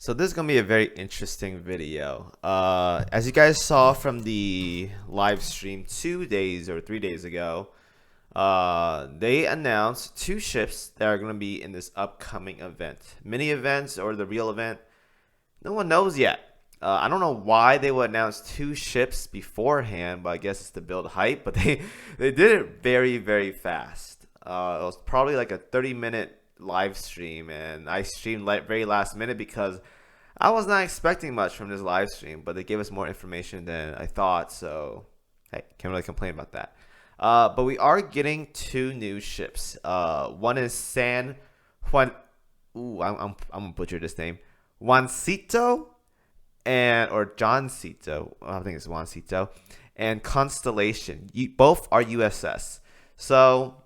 So this is gonna be a very interesting video. As you guys saw from the live stream 2 days or 3 days ago, they announced two ships that are gonna be in this upcoming event. Mini events or the real event, no one knows yet. I don't know why they would announce two ships beforehand, but I guess it's to build hype. But they did it very fast. It was probably like a 30-minute live stream, and I streamed very last minute because I was not expecting much from this live stream, but they gave us more information than I thought, so hey, can't really complain about that. But we are getting two new ships. One is San Juan. Ooh, I'm gonna butcher this name. Juancito or Johncito. I think it's Juancito and Constellation. Both are USS. So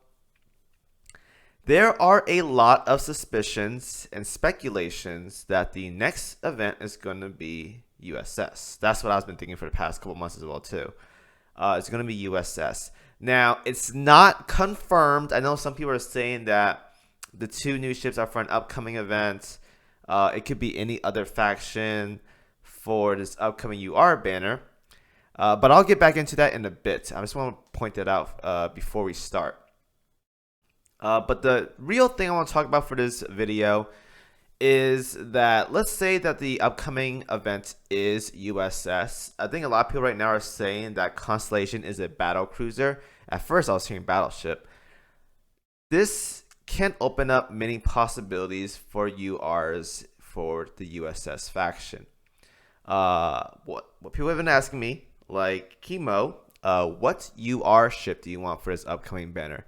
there are a lot of suspicions and speculations that the next event is going to be USS. That's what I've been thinking for the past couple months as well too. It's going to be USS. Now, it's not confirmed. I know some people are saying that the two new ships are for an upcoming event. It could be any other faction for this upcoming UR banner. But I'll get back into that in a bit. I just want to point that out before we start. But the real thing I want to talk about for this video is that let's say that the upcoming event is USS. I think a lot of people right now are saying that Constellation is a battle cruiser. At first I was hearing battleship. This can open up many possibilities for URs for the USS faction. What people have been asking me, like, Kimo, what UR ship do you want for this upcoming banner?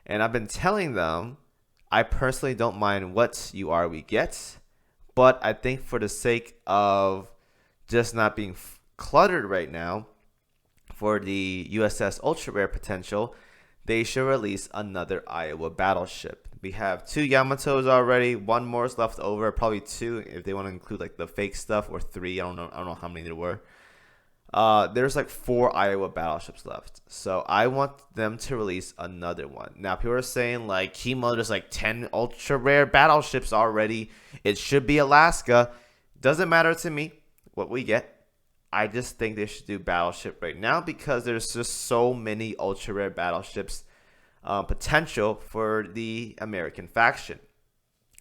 And I've been telling them I personally don't mind what UR we get, but I think for the sake of just not being cluttered right now for the USS Ultra Rare potential, they should release another Iowa battleship. We have two Yamatos already, one more is left over, probably two if they want to include like the fake stuff, or three. I don't know how many there were. There's like 4 Iowa battleships left, so I want them to release another one. Now people are saying like, Kimo, there's like 10 ultra rare battleships already, it should be Alaska. Doesn't matter to me what we get. I just think they should do battleship right now because there's just so many ultra rare battleships potential for the American faction.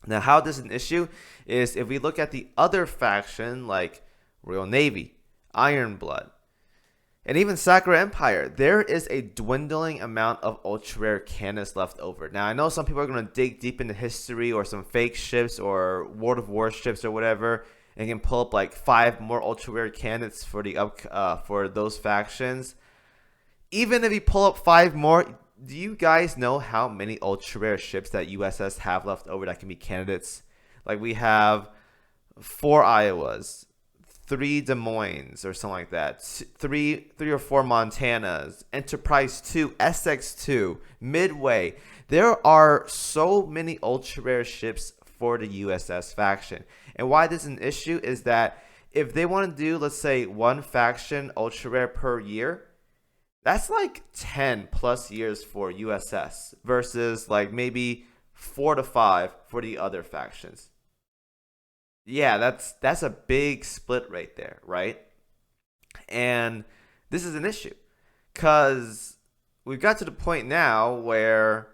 Now how this is an issue is if we look at the other faction like Royal Navy, Iron Blood, and even Sakura Empire, there is a dwindling amount of ultra rare cannons left over. Now I know some people are going to dig deep into history or some fake ships or World of War ships or whatever, and can pull up like 5 more ultra rare cannons for the for those factions. Even if you pull up 5 more, do you guys know how many ultra rare ships that USS have left over that can be candidates? Like we have 4 Iowas, 3 Des Moines or something like that, 3 or 4 Montanas, Enterprise 2, SX2, Midway. There are so many ultra rare ships for the USS faction. And why this is an issue is that if they want to do, let's say, one faction ultra rare per year, that's like 10 plus years for USS versus like maybe 4 to 5 for the other factions. Yeah, that's a big split right there, right? And this is an issue because we've got to the point now where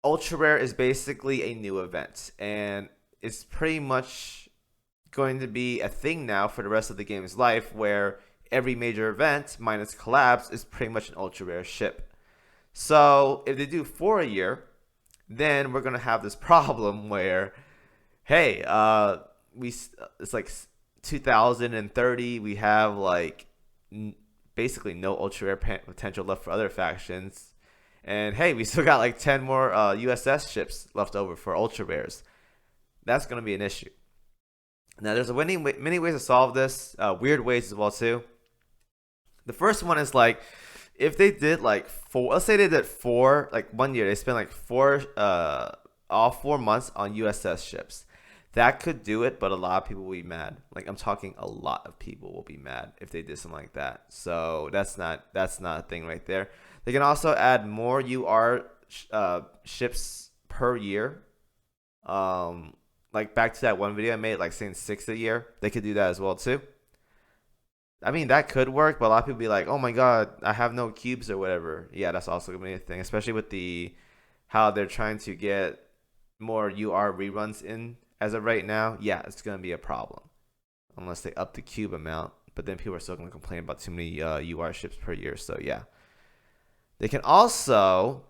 ultra rare is basically a new event, and it's pretty much going to be a thing now for the rest of the game's life, where every major event minus collapse is pretty much an ultra rare ship. So if they do 4 a year, then we're gonna have this problem where, hey, it's like 2030. We have like basically no ultra rare potential left for other factions, and hey, we still got like 10 more USS ships left over for ultra rares. That's gonna be an issue. Now, there's many ways to solve this, weird ways as well too. The first one is like, if they did like 4, let's say they did 4, like 1 year, they spent like 4, all 4 months on USS ships. That could do it, but a lot of people will be mad. Like, I'm talking a lot of people will be mad if they did something like that. So that's not a thing right there. They can also add more UR ships per year. like back to that one video I made, like saying 6 a year, they could do that as well too. I mean, that could work, but a lot of people be like, "Oh my god, I have no cubes or whatever." Yeah, that's also gonna be a thing, especially with the how they're trying to get more UR reruns in as of right now. Yeah, it's gonna be a problem unless they up the cube amount. But then people are still gonna complain about too many UR ships per year. So yeah, they can also,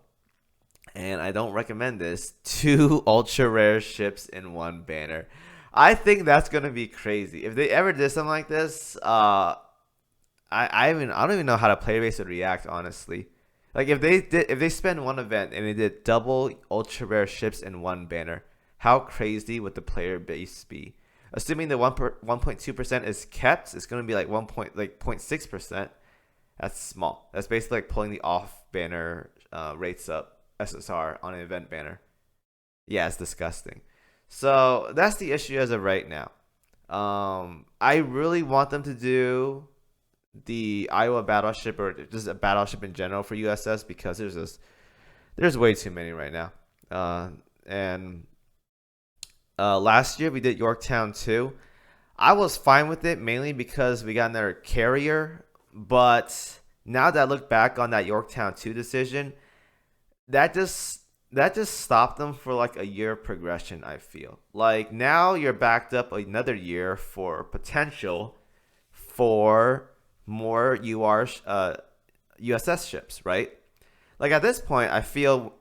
and I don't recommend this, 2 ultra rare ships in one banner. I think that's gonna be crazy if they ever did something like this. I don't even know how the player base would react, honestly. Like if they spend one event and they did double ultra rare ships in one banner, how crazy would the player base be? Assuming the 1.2% is kept, it's gonna be like 0.6%. That's small. That's basically like pulling the off banner rates up SSR on an event banner. Yeah, it's disgusting. So that's the issue as of right now. I really want them to do the Iowa battleship or just a battleship in general for USS because there's way too many right now. And last year we did Yorktown too. I was fine with it mainly because we got another carrier. But now that I look back on that Yorktown 2 decision, that just stopped them for like a year of progression, I feel. Like now you're backed up another year for potential for more USS ships, right? Like at this point, I feel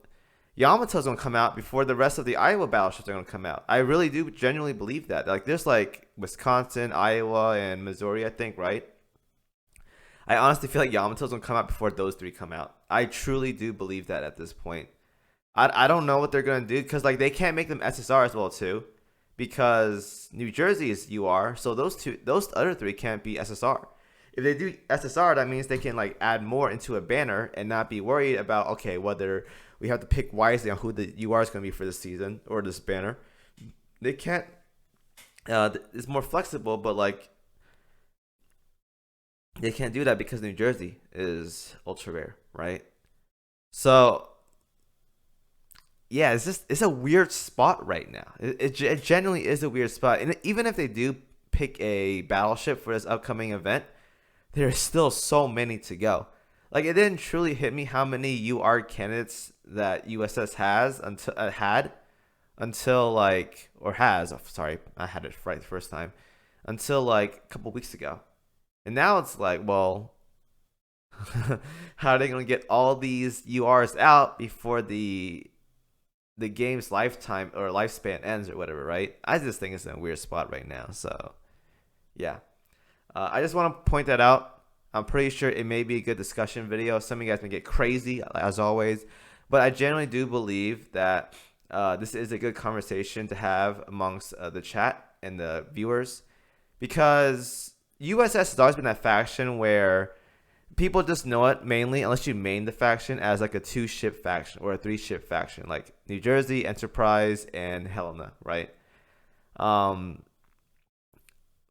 Yamato's gonna come out before the rest of the Iowa battleships are gonna come out. I really do genuinely believe that. Like there's like Wisconsin, Iowa, and Missouri, I think, right? I honestly feel like Yamato's gonna come out before those 3 come out. I truly do believe that at this point. I don't know what they're gonna do because like they can't make them SSR as well too, because New Jersey is UR, so those other 3 can't be SSR. If they do SSR, that means they can like add more into a banner and not be worried about okay whether we have to pick wisely on who the UR is gonna be for this season or this banner. They can't. It's more flexible, but like they can't do that because New Jersey is ultra rare, right? So yeah, it's a weird spot right now. It genuinely is a weird spot, and even if they do pick a battleship for this upcoming event, there's still so many to go. Like it didn't truly hit me how many UR candidates that USS has until had until like or has. Oh, sorry, I had it right the first time until like a couple weeks ago, and now it's like, well, how are they gonna get all these URs out before the game's lifetime or lifespan ends or whatever, right? I just think it's in a weird spot right now. So, yeah. I just want to point that out. I'm pretty sure it may be a good discussion video. Some of you guys may get crazy, as always. But I generally do believe that this is a good conversation to have amongst the chat and the viewers. Because USS has always been that faction where people just know it mainly unless you main the faction as like a 2-ship faction or a 3-ship faction, like New Jersey, Enterprise, and Helena, right?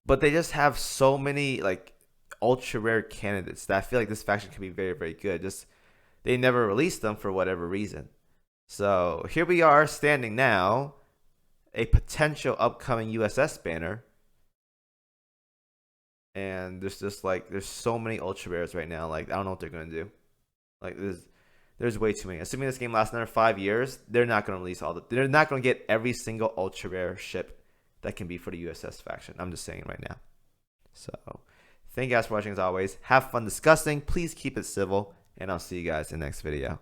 But they just have so many like ultra rare candidates that I feel like this faction can be very, very good. Just they never released them for whatever reason. So here we are standing now, a potential upcoming USS banner. And there's just like there's so many ultra rares right now. Like I don't know what they're gonna do. Like there's way too many. Assuming this game lasts another 5 years, they're not gonna release all the. They're not gonna get every single ultra rare ship that can be for the USS faction. I'm just saying right now. So thank you guys for watching as always. Have fun discussing. Please keep it civil, and I'll see you guys in the next video.